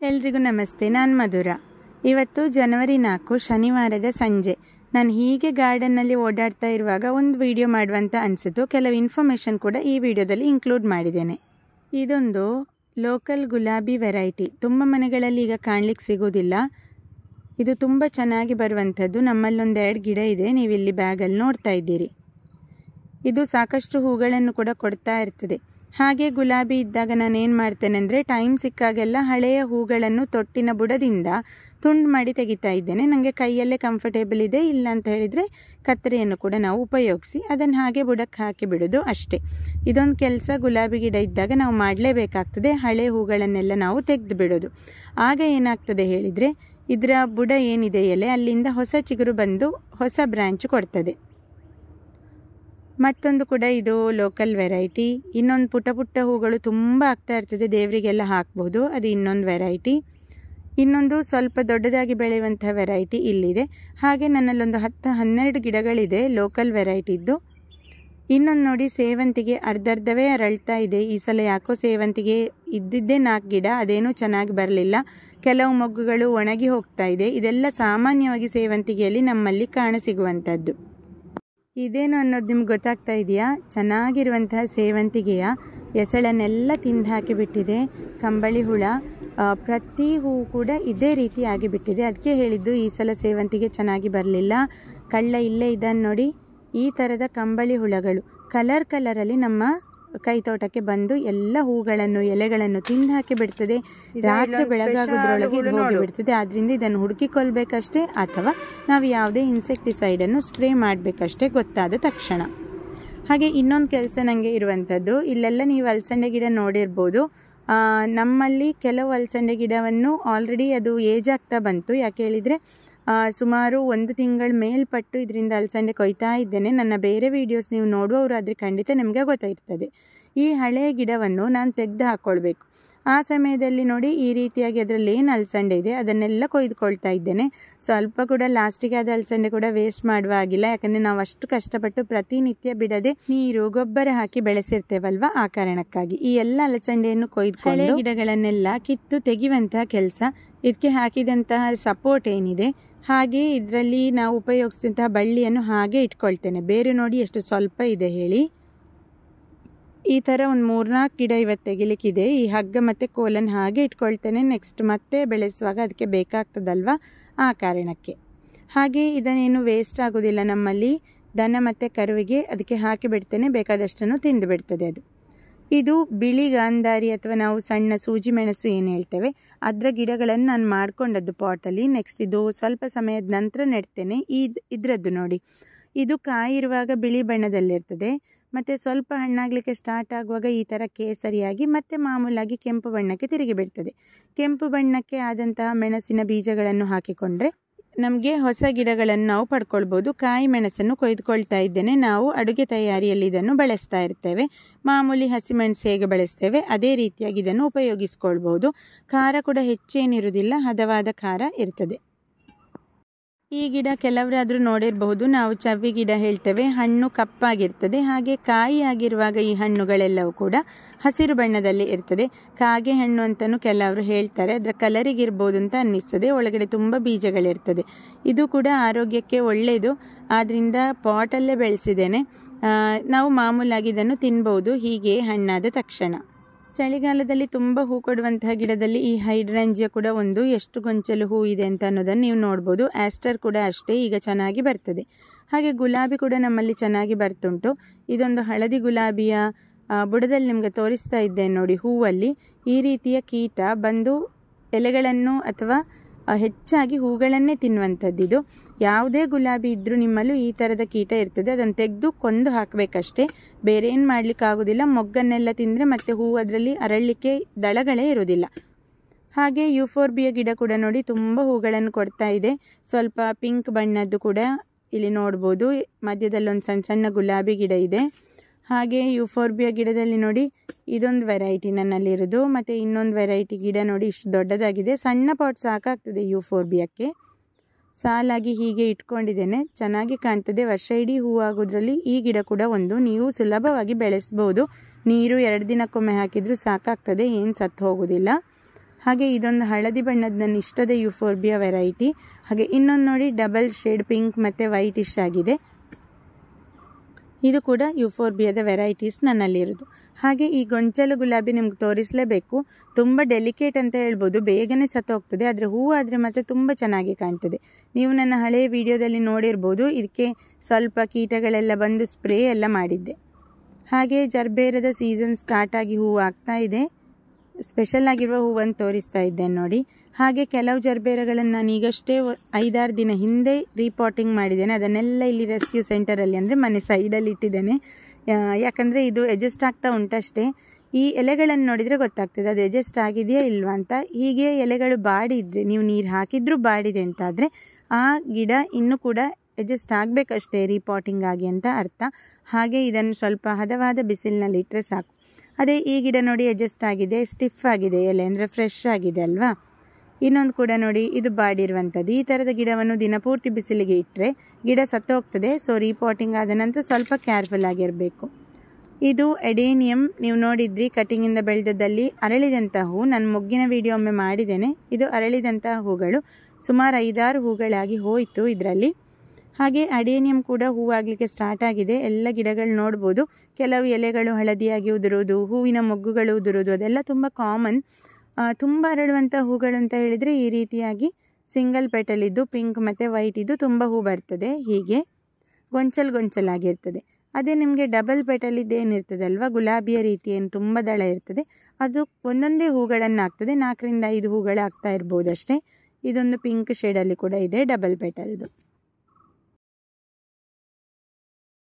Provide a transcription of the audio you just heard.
ಎಲ್ರಿಗೂ ನಮಸ್ತೆ. ನಾನು ಮಧುರಾ. ಇವತ್ತು ಜನವರಿ 4 ಶನಿವಾರದ ಸಂಜೆ. ನಾನು ಹೀಗೆ ಗಾರ್ಡನ್ನಲ್ಲಿ ಓಡಾಡ್ತಾ ಇರುವಾಗ ಒಂದು ವಿಡಿಯೋ ಮಾಡುವಂತ ಅನಿಸಿತು. ಕೆಲವು ಇನ್ಫಾರ್ಮೇಷನ್ ಕೂಡ ಈ ವಿಡಿಯೋದಲ್ಲಿ ಇನ್ಕ್ಲೂಡ್ ಮಾಡಿದ್ದೇನೆ. ಇದೊಂದು ಲೋಕಲ್ ಗುಲಾಬಿ ವೆರೈಟಿ. ತುಂಬ ಮನೆಗಳಲ್ಲಿ ಈಗ ಕಾಣಲಿಕ್ಕೆ ಸಿಗೋದಿಲ್ಲ. ಇದು ತುಂಬ ಚೆನ್ನಾಗಿ ಬರುವಂಥದ್ದು. ನಮ್ಮಲ್ಲೊಂದು 2 ಗಿಡ ಇದೆ, ನೀವು ಇಲ್ಲಿ ಬ್ಯಾಗಲ್ಲಿ ನೋಡ್ತಾ ಇದ್ದೀರಿ. ಇದು ಸಾಕಷ್ಟು ಹೂಗಳನ್ನು ಕೂಡ ಕೊಡ್ತಾ ಇರ್ತದೆ. ಹಾಗೆ ಗುಲಾಬಿ ಇದ್ದಾಗ ನಾನು ಏನು ಮಾಡ್ತೇನೆ ಅಂದರೆ, ಟೈಮ್ ಸಿಕ್ಕಾಗೆಲ್ಲ ಹಳೆಯ ಹೂಗಳನ್ನು ತೊಟ್ಟಿನ ಬುಡದಿಂದ ತುಂಡು ಮಾಡಿ ತೆಗಿತಾ ಇದ್ದೇನೆ. ನನಗೆ ಕೈಯಲ್ಲೇ ಕಂಫರ್ಟೇಬಲ್ ಇದೆ. ಇಲ್ಲ ಅಂತ ಹೇಳಿದರೆ ಕತ್ತರಿಯನ್ನು ಕೂಡ ನಾವು ಉಪಯೋಗಿಸಿ ಅದನ್ನು ಹಾಗೆ ಬುಡಕ್ಕೆ ಹಾಕಿ ಬಿಡೋದು ಅಷ್ಟೇ. ಇದೊಂದು ಕೆಲಸ ಗುಲಾಬಿ ಗಿಡ ಇದ್ದಾಗ ನಾವು ಮಾಡಲೇಬೇಕಾಗ್ತದೆ. ಹಳೆ ಹೂಗಳನ್ನೆಲ್ಲ ನಾವು ತೆಗೆದು ಬಿಡೋದು. ಆಗ ಏನಾಗ್ತದೆ ಹೇಳಿದರೆ, ಇದರ ಬುಡ ಏನಿದೆ ಎಲೆ, ಅಲ್ಲಿಂದ ಹೊಸ ಚಿಗುರು ಬಂದು ಹೊಸ ಬ್ರ್ಯಾಂಚ್ ಕೊಡ್ತದೆ. ಮತ್ತೊಂದು ಕೂಡ ಇದು ಲೋಕಲ್ ವೆರೈಟಿ. ಇನ್ನೊಂದು ಪುಟ್ಟ ಪುಟ್ಟ ಹೂಗಳು ತುಂಬ ಆಗ್ತಾ ಇರ್ತದೆ, ದೇವರಿಗೆಲ್ಲ ಹಾಕ್ಬೋದು. ಅದು ಇನ್ನೊಂದು ವೆರೈಟಿ. ಇನ್ನೊಂದು ಸ್ವಲ್ಪ ದೊಡ್ಡದಾಗಿ ಬೆಳೆಯುವಂಥ ವೆರೈಟಿ ಇಲ್ಲಿದೆ. ಹಾಗೆ ನನ್ನಲ್ಲೊಂದು 10-12 ಗಿಡಗಳಿದೆ ಲೋಕಲ್ ವೆರೈಟಿದ್ದು. ಇನ್ನೊಂದು ನೋಡಿ, ಸೇವಂತಿಗೆ ಅರ್ಧವೇ ಅರಳ್ತಾ ಇದೆ. ಈ ಸಲ ಯಾಕೋ ಸೇವಂತಿಗೆ ಇದ್ದಿದ್ದೇ 4 ಗಿಡ, ಅದೇನೂ ಚೆನ್ನಾಗಿ ಬರಲಿಲ್ಲ. ಕೆಲವು ಮೊಗ್ಗುಗಳು ಒಣಗಿ ಹೋಗ್ತಾ ಇದೆ. ಇದೆಲ್ಲ ಸಾಮಾನ್ಯವಾಗಿ ಸೇವಂತಿಗೆಯಲ್ಲಿ ನಮ್ಮಲ್ಲಿ ಕಾಣಸಿಗುವಂಥದ್ದು. ಇದೇನು ಅನ್ನೋದು ನಿಮ್ಗೆ ಗೊತ್ತಾಗ್ತಾ ಇದೆಯಾ? ಚೆನ್ನಾಗಿರುವಂತಹ ಸೇವಂತಿಗೆಯ ಎಸಳನ್ನೆಲ್ಲ ತಿಂದು ಹಾಕಿಬಿಟ್ಟಿದೆ ಕಂಬಳಿ ಹುಳ. ಪ್ರತಿ ಹೂ ಕೂಡ ಇದೇ ರೀತಿ ಆಗಿಬಿಟ್ಟಿದೆ. ಅದಕ್ಕೆ ಹೇಳಿದ್ದು ಈ ಸಲ ಸೇವಂತಿಗೆ ಚೆನ್ನಾಗಿ ಬರಲಿಲ್ಲ. ಕಳ್ಳ ಇಲ್ಲೇ ಇದ್ದಾನೆ ನೋಡಿ. ಈ ಥರದ ಕಂಬಳಿ ಹುಳಗಳು ಕಲರಲ್ಲಿ ನಮ್ಮ ಕೈ ತೋಟಕ್ಕೆ ಬಂದು ಎಲ್ಲ ಹೂಗಳನ್ನು ಎಲೆಗಳನ್ನು ತಿಂದು ಹಾಕಿ ಬಿಡ್ತದೆ. ರಾತ್ರಿ ಬೆಳಗಾಗೋದ್ರೊಳಗೆ ಇದು ಹೋಗಿಬಿಡ್ತದೆ. ಆದ್ದರಿಂದ ಇದನ್ನು ಹುಡುಕಿಕೊಳ್ಬೇಕಷ್ಟೇ, ಅಥವಾ ನಾವು ಯಾವುದೇ ಇನ್ಸೆಕ್ಟಿಸೈಡನ್ನು ಸ್ಪ್ರೇ ಮಾಡಬೇಕಷ್ಟೇ ಗೊತ್ತಾದ ತಕ್ಷಣ. ಹಾಗೆ ಇನ್ನೊಂದು ಕೆಲಸ ನನಗೆ ಇರುವಂಥದ್ದು, ಇಲ್ಲೆಲ್ಲ ನೀವು ಅಲಸಂಡೆ ಗಿಡ ನೋಡಿರ್ಬೋದು. ನಮ್ಮಲ್ಲಿ ಕೆಲವು ಅಲಸಂಡೆ ಗಿಡವನ್ನು ಆಲ್ರೆಡಿ ಅದು ಏಜ್ ಆಗ್ತಾ ಬಂತು. ಯಾಕೆ ಹೇಳಿದರೆ, ಸುಮಾರು 1 ತಿಂಗಳ ಮೇಲ್ಪಟ್ಟು ಇದರಿಂದ ಅಲಸಂಡೆ ಕೊಯ್ತಾ ಇದ್ದೇನೆ. ನನ್ನ ಬೇರೆ ವೀಡಿಯೋಸ್ ನೀವು ನೋಡುವವರಾದರೆ ಖಂಡಿತ ನಿಮಗೆ ಗೊತ್ತಾಗಿರ್ತದೆ. ಈ ಹಳೆಯ ಗಿಡವನ್ನು ನಾನು ತೆಗೆದು ಹಾಕ್ಕೊಳ್ಬೇಕು. ಆ ಸಮಯದಲ್ಲಿ ನೋಡಿ, ಈ ರೀತಿಯಾಗಿ ಅದರಲ್ಲಿ ಏನು ಅಲಸಂಡೆ ಇದೆ ಅದನ್ನೆಲ್ಲ ಕೊಯ್ದುಕೊಳ್ತಾ ಇದ್ದೇನೆ. ಸ್ವಲ್ಪ ಕೂಡ ಲಾಸ್ಟಿಗೆ ಆದ ಅಲಸಂಡೆ ಕೂಡ ವೇಸ್ಟ್ ಮಾಡುವ ಆಗಿಲ್ಲ. ಯಾಕಂದರೆ ನಾವು ಅಷ್ಟು ಕಷ್ಟಪಟ್ಟು ಪ್ರತಿನಿತ್ಯ ಬಿಡದೆ ನೀರು ಗೊಬ್ಬರ ಹಾಕಿ ಬೆಳೆಸಿರ್ತೇವಲ್ವ, ಆ ಕಾರಣಕ್ಕಾಗಿ ಈ ಎಲ್ಲ ಅಲಸಂಡೆಯನ್ನು ಕೊಯ್ದುಕೊಂಡು ಹಳೆ ಗಿಡಗಳನ್ನೆಲ್ಲ ಕಿತ್ತು ತೆಗೆಯುವಂತಹ ಕೆಲಸ. ಇದಕ್ಕೆ ಹಾಕಿದಂತಹ ಸಪೋರ್ಟ್ ಏನಿದೆ, ಹಾಗೆ ಇದರಲ್ಲಿ ನಾವು ಉಪಯೋಗಿಸಿದಂತಹ ಬಳ್ಳಿಯನ್ನು ಹಾಗೆ ಇಟ್ಕೊಳ್ತೇನೆ. ಬೇರೆ ನೋಡಿ ಎಷ್ಟು ಸ್ವಲ್ಪ ಇದೆ ಹೇಳಿ. ಈ ಥರ ಒಂದು 3-4 ಗಿಡ ಇವತ್ತು ತೆಗಿಲಿಕ್ಕಿದೆ. ಈ ಹಗ್ಗ ಮತ್ತು ಕೋಲನ್ನು ಹಾಗೆ ಇಟ್ಕೊಳ್ತೇನೆ. ನೆಕ್ಸ್ಟ್ ಮತ್ತೆ ಬೆಳೆಸುವಾಗ ಅದಕ್ಕೆ ಬೇಕಾಗ್ತದಲ್ವ, ಆ ಕಾರಣಕ್ಕೆ. ಹಾಗೆ ಇದನ್ನೇನು ವೇಸ್ಟ್ ಆಗೋದಿಲ್ಲ. ನಮ್ಮಲ್ಲಿ ದನ ಮತ್ತು ಕರುವಿಗೆ ಅದಕ್ಕೆ ಹಾಕಿ ಬಿಡ್ತೇನೆ, ಬೇಕಾದಷ್ಟನ್ನು ತಿಂದು ಬಿಡ್ತದೆ ಅದು. ಇದು ಬಿಳಿ ಗಾಂಧಾರಿ ಅಥವಾ ನಾವು ಸಣ್ಣ ಸೂಜಿ ಮೆಣಸು ಏನು ಹೇಳ್ತೇವೆ, ಅದರ ಗಿಡಗಳನ್ನು ನಾನು ಮಾಡ್ಕೊಂಡದ್ದು ಪಾಟಲ್ಲಿ. ನೆಕ್ಸ್ಟ್ ಇದು ಸ್ವಲ್ಪ ಸಮಯದ ನಂತರ ನೆಡ್ತೇನೆ. ಇದರದ್ದು ನೋಡಿ, ಇದು ಕಾಯಿ ಇರುವಾಗ ಬಿಳಿ ಬಣ್ಣದಲ್ಲಿರ್ತದೆ. ಮತ್ತು ಸ್ವಲ್ಪ ಹಣ್ಣಾಗಲಿಕ್ಕೆ ಸ್ಟಾರ್ಟ್ ಆಗುವಾಗ ಈ ಥರ ಕೇಸರಿಯಾಗಿ ಮತ್ತೆ ಮಾಮೂಲಾಗಿ ಕೆಂಪು ಬಣ್ಣಕ್ಕೆ ತಿರುಗಿ ಬಿಡ್ತದೆ. ಕೆಂಪು ಬಣ್ಣಕ್ಕೆ ಆದಂತಹ ಮೆಣಸಿನ ಬೀಜಗಳನ್ನು ಹಾಕಿಕೊಂಡ್ರೆ ನಮಗೆ ಹೊಸ ಗಿಡಗಳನ್ನು ನಾವು ಪಡ್ಕೊಳ್ಬೋದು. ಕಾಯಿ ಮೆಣಸನ್ನು ಕೊಯ್ದುಕೊಳ್ತಾ ಇದ್ದೇನೆ. ನಾವು ಅಡುಗೆ ತಯಾರಿಯಲ್ಲಿ ಇದನ್ನು ಬಳಸ್ತಾ ಇರ್ತೇವೆ. ಮಾಮೂಲಿ ಹಸಿಮೆಣಸು ಹೇಗೆ ಬಳಸ್ತೇವೆ ಅದೇ ರೀತಿಯಾಗಿ ಇದನ್ನು ಉಪಯೋಗಿಸ್ಕೊಳ್ಬೋದು. ಖಾರ ಕೂಡ ಹೆಚ್ಚೇನಿರುವುದಿಲ್ಲ, ಹದವಾದ ಖಾರ ಇರ್ತದೆ. ಈ ಗಿಡ ಕೆಲವರಾದರೂ ನೋಡಿರಬಹುದು, ನಾವು ಚವ್ವಿ ಗಿಡ ಹೇಳ್ತೇವೆ. ಹಣ್ಣು ಕಪ್ಪಾಗಿರ್ತದೆ. ಹಾಗೆ ಕಾಯಿ ಆಗಿರುವಾಗ ಈ ಹಣ್ಣುಗಳೆಲ್ಲವೂ ಕೂಡ ಹಸಿರು ಬಣ್ಣದಲ್ಲಿ ಇರ್ತದೆ. ಕಾಗೆ ಹಣ್ಣು ಅಂತಲೂ ಕೆಲವರು ಹೇಳ್ತಾರೆ. ಅದರ ಕಲರಿಗಿರ್ಬೋದು ಅಂತ ಅನ್ನಿಸ್ತದೆ. ಒಳಗಡೆ ತುಂಬ ಬೀಜಗಳಿರ್ತದೆ. ಇದು ಕೂಡ ಆರೋಗ್ಯಕ್ಕೆ ಒಳ್ಳೆಯದು. ಆದ್ದರಿಂದ ಪಾಟಲ್ಲೇ ಬೆಳೆಸಿದ್ದೇನೆ. ನಾವು ಮಾಮೂಲಾಗಿ ಇದನ್ನು ತಿನ್ಬೋದು ಹೀಗೆ ಹಣ್ಣಾದ ತಕ್ಷಣ. ಚಳಿಗಾಲದಲ್ಲಿ ತುಂಬ ಹೂ ಕೊಡುವಂತಹ ಗಿಡದಲ್ಲಿ ಈ ಹೈಡ್ರಾಂಜಿಯಾ ಕೂಡ ಒಂದು. ಎಷ್ಟು ಗೊಂಚಲು ಹೂ ಇದೆ ಅಂತ ಅನ್ನೋದನ್ನು ನೀವು ನೋಡ್ಬೋದು. ಆಸ್ಟರ್ ಕೂಡ ಅಷ್ಟೇ, ಈಗ ಚೆನ್ನಾಗಿ ಬರ್ತದೆ. ಹಾಗೆ ಗುಲಾಬಿ ಕೂಡ ನಮ್ಮಲ್ಲಿ ಚೆನ್ನಾಗಿ ಬರ್ತುಂಟು. ಇದೊಂದು ಹಳದಿ ಗುಲಾಬಿಯ ಬುಡದಲ್ಲಿ ನಿಮಗೆ ತೋರಿಸ್ತಾ ಇದ್ದೇನೆ ನೋಡಿ. ಹೂವಲ್ಲಿ ಈ ರೀತಿಯ ಕೀಟ ಬಂದು ಎಲೆಗಳನ್ನು ಅಥವಾ ಹೆಚ್ಚಾಗಿ ಹೂಗಳನ್ನೇ ತಿನ್ನುವಂಥದ್ದಿದು. ಯಾವುದೇ ಗುಲಾಬಿ ಇದ್ದರೂ ನಿಮ್ಮಲ್ಲೂ ಈ ಥರದ ಕೀಟ ಇರ್ತದೆ. ಅದನ್ನು ತೆಗೆದು ಕೊಂದು ಹಾಕಬೇಕಷ್ಟೇ, ಬೇರೆ ಏನು ಮಾಡಲಿಕ್ಕಾಗೋದಿಲ್ಲ. ಮೊಗ್ಗನ್ನೆಲ್ಲ ತಿಂದರೆ ಮತ್ತೆ ಹೂ ಅದರಲ್ಲಿ ಅರಳಲಿಕ್ಕೆ ದಳಗಳೇ ಇರೋದಿಲ್ಲ. ಹಾಗೆ ಯೂಫೋರ್ಬಿಯಾ ಗಿಡ ಕೂಡ ನೋಡಿ ತುಂಬ ಹೂಗಳನ್ನು ಕೊಡ್ತಾ ಇದೆ. ಸ್ವಲ್ಪ ಪಿಂಕ್ ಬಣ್ಣದ್ದು ಕೂಡ ಇಲ್ಲಿ ನೋಡ್ಬೋದು. ಮಧ್ಯದಲ್ಲೊಂದು ಸಣ್ಣ ಸಣ್ಣ ಗುಲಾಬಿ ಗಿಡ ಇದೆ. ಹಾಗೆ ಯೂಫೋರ್ಬಿಯಾ ಗಿಡದಲ್ಲಿ ನೋಡಿ, ಇದೊಂದು ವೆರೈಟಿ ನನ್ನಲ್ಲಿರೋದು. ಮತ್ತು ಇನ್ನೊಂದು ವೆರೈಟಿ ಗಿಡ ನೋಡಿ, ಇಷ್ಟು ದೊಡ್ಡದಾಗಿದೆ. ಸಣ್ಣ ಪಾಟ್ ಸಾಕಾಗ್ತದೆ ಯೂಫೋರ್ಬಿಯಾಕ್ಕೆ. ಸಾಲಾಗಿ ಹೀಗೆ ಇಟ್ಕೊಂಡಿದ್ದೇನೆ, ಚೆನ್ನಾಗಿ ಕಾಣ್ತದೆ. ವರ್ಷ ಇಡೀ ಹೂ ಆಗೋದ್ರಲ್ಲಿ ಈ ಗಿಡ ಕೂಡ ಒಂದು. ನೀವು ಸುಲಭವಾಗಿ ಬೆಳೆಸ್ಬೋದು. ನೀರು 2 ದಿನಕ್ಕೊಮ್ಮೆ ಹಾಕಿದರೂ ಸಾಕಾಗ್ತದೆ, ಏನು ಸತ್ತು ಹೋಗೋದಿಲ್ಲ. ಹಾಗೆ ಇದೊಂದು ಹಳದಿ ಬಣ್ಣದ ನನ್ನ ಇಷ್ಟದ ಯುಫೋರ್ಬಿಯಾ ವೆರೈಟಿ. ಹಾಗೆ ಇನ್ನೊಂದು ನೋಡಿ ಡಬಲ್ ಶೇಡ್ ಪಿಂಕ್ ಮತ್ತು ವೈಟಿಶ್ ಆಗಿದೆ. ಇದು ಕೂಡ ಯುಫೋರ್ಬಿಯಾದ ವೆರೈಟೀಸ್ ನನ್ನಲ್ಲಿರೋದು. ಹಾಗೆ ಈ ಗೊಂಚಲು ಗುಲಾಬಿ ನಿಮ್ಗೆ ತೋರಿಸಲೇಬೇಕು. ತುಂಬ ಡೆಲಿಕೇಟ್ ಅಂತ ಹೇಳ್ಬೋದು, ಬೇಗನೆ ಸತ್ತೋಗ್ತದೆ. ಆದರೆ ಹೂವು ಆದರೆ ಮತ್ತೆ ತುಂಬ ಚೆನ್ನಾಗಿ ಕಾಣ್ತದೆ. ನೀವು ನನ್ನ ಹಳೆಯ ವಿಡಿಯೋದಲ್ಲಿ ನೋಡಿರ್ಬೋದು, ಇದಕ್ಕೆ ಸ್ವಲ್ಪ ಕೀಟಗಳೆಲ್ಲ ಬಂದು ಸ್ಪ್ರೇ ಎಲ್ಲ ಮಾಡಿದ್ದೆ. ಹಾಗೆ ಜರ್ಬೇರದ ಸೀಸನ್ ಸ್ಟಾರ್ಟ್ ಆಗಿ ಹೂವು ಆಗ್ತಾ ಇದೆ. ಸ್ಪೆಷಲ್ ಆಗಿರುವ ಹೂವನ್ನು ತೋರಿಸ್ತಾ ಇದ್ದೇನೆ ನೋಡಿ. ಹಾಗೆ ಕೆಲವು ಜರ್ಬೇರಗಳನ್ನು ನಾನು ಈಗಷ್ಟೇ 5-6 ದಿನ ಹಿಂದೆ ರೀಪಾಟಿಂಗ್ ಮಾಡಿದ್ದೇನೆ. ಅದನ್ನೆಲ್ಲ ಇಲ್ಲಿ ರೆಸ್ಕ್ಯೂ ಸೆಂಟರಲ್ಲಿ ಅಂದರೆ ಮನೆ ಸೈಡಲ್ಲಿ ಇಟ್ಟಿದ್ದೇನೆ. ಯಾಕಂದರೆ ಇದು ಅಡ್ಜಸ್ಟ್ ಆಗ್ತಾ ಉಂಟಷ್ಟೇ. ಈ ಎಲೆಗಳನ್ನು ನೋಡಿದರೆ ಗೊತ್ತಾಗ್ತದೆ ಅದು ಅಡ್ಜಸ್ಟ್ ಆಗಿದೆಯಾ ಇಲ್ವಾ ಅಂತ. ಹೀಗೆ ಎಲೆಗಳು ಬಾಡಿದ್ರೆ, ನೀವು ನೀರು ಹಾಕಿದ್ರೂ ಬಾಡಿದೆ ಅಂತಾದರೆ ಆ ಗಿಡ ಇನ್ನೂ ಕೂಡ ಅಡ್ಜಸ್ಟ್ ಆಗಬೇಕಷ್ಟೇ ರೀಪಾಟಿಂಗ್ ಆಗಿ ಅಂತ ಅರ್ಥ. ಹಾಗೆ ಇದನ್ನು ಸ್ವಲ್ಪ ಹದವಾದ ಬಿಸಿಲಿನಲ್ಲಿ ಇಟ್ಟರೆ ಸಾಕು. ಅದೇ ಈ ಗಿಡ ನೋಡಿ ಅಡ್ಜಸ್ಟ್ ಆಗಿದೆ, ಸ್ಟಿಫ್ ಆಗಿದೆ ಎಲೆ, ಅಂದರೆ ಫ್ರೆಶ್ ಆಗಿದೆ ಅಲ್ವಾ. ಇನ್ನೊಂದು ಕೂಡ ನೋಡಿ, ಇದು ಬಾಡಿರುವಂಥದ್ದು. ಈ ಥರದ ಗಿಡವನ್ನು ದಿನಪೂರ್ತಿ ಬಿಸಿಲಿಗೆ ಇಟ್ಟರೆ ಗಿಡ ಸತ್ತೋಗ್ತದೆ. ಸೊ ರೀಪಾಟಿಂಗ್ ಆದ ನಂತರ ಸ್ವಲ್ಪ ಕೇರ್ಫುಲ್ ಆಗಿರಬೇಕು. ಇದು ಎಡೇನಿಯಮ್, ನೀವು ನೋಡಿದ್ರಿ ಕಟಿಂಗಿಂದ ಬೆಳೆದದ್ದಲ್ಲಿ ಅರಳಿದಂಥ ಹೂ. ನಾನು ಮೊಗ್ಗಿನ ವಿಡಿಯೋ ಒಮ್ಮೆ ಮಾಡಿದ್ದೇನೆ. ಇದು ಅರಳಿದಂತಹ ಹೂಗಳು, ಸುಮಾರು 5-6 ಹೂಗಳಾಗಿ ಹೋಯಿತು ಇದರಲ್ಲಿ. ಹಾಗೆ ಅಡೇನಿಯಮ್ ಕೂಡ ಹೂವಾಗಲಿಕ್ಕೆ ಸ್ಟಾರ್ಟ್ ಆಗಿದೆ. ಎಲ್ಲ ಗಿಡಗಳು ನೋಡ್ಬೋದು. ಕೆಲವು ಎಲೆಗಳು ಹಳದಿಯಾಗಿ ಉದುರೋದು, ಹೂವಿನ ಮೊಗ್ಗುಗಳು ಉದುರೋದು, ಅದೆಲ್ಲ ತುಂಬ ಕಾಮನ್. ತುಂಬ ಅರಳುವಂಥ ಹೂಗಳು ಅಂತ ಹೇಳಿದರೆ ಈ ರೀತಿಯಾಗಿ ಸಿಂಗಲ್ ಪೆಟಲಿದ್ದು ಪಿಂಕ್ ಮತ್ತು ವೈಟ್ ಇದು ತುಂಬ ಹೂ ಬರ್ತದೆ. ಹೀಗೆ ಗೊಂಚಲಾಗಿರ್ತದೆ. ಅದೇ ನಿಮಗೆ ಡಬಲ್ ಪೆಟಲಿದ್ದೇನಿರ್ತದಲ್ವ, ಗುಲಾಬಿಯ ರೀತಿ ಏನು ತುಂಬ ದಳ ಇರ್ತದೆ, ಅದು ಒಂದೊಂದೇ ಹೂಗಳನ್ನು ಆಗ್ತದೆ. 4-5 ಹೂಗಳು ಆಗ್ತಾ ಇರ್ಬೋದಷ್ಟೇ. ಇದೊಂದು ಪಿಂಕ್ ಶೇಡಲ್ಲಿ ಕೂಡ ಇದೆ ಡಬಲ್ ಪೆಟಲ್ದು.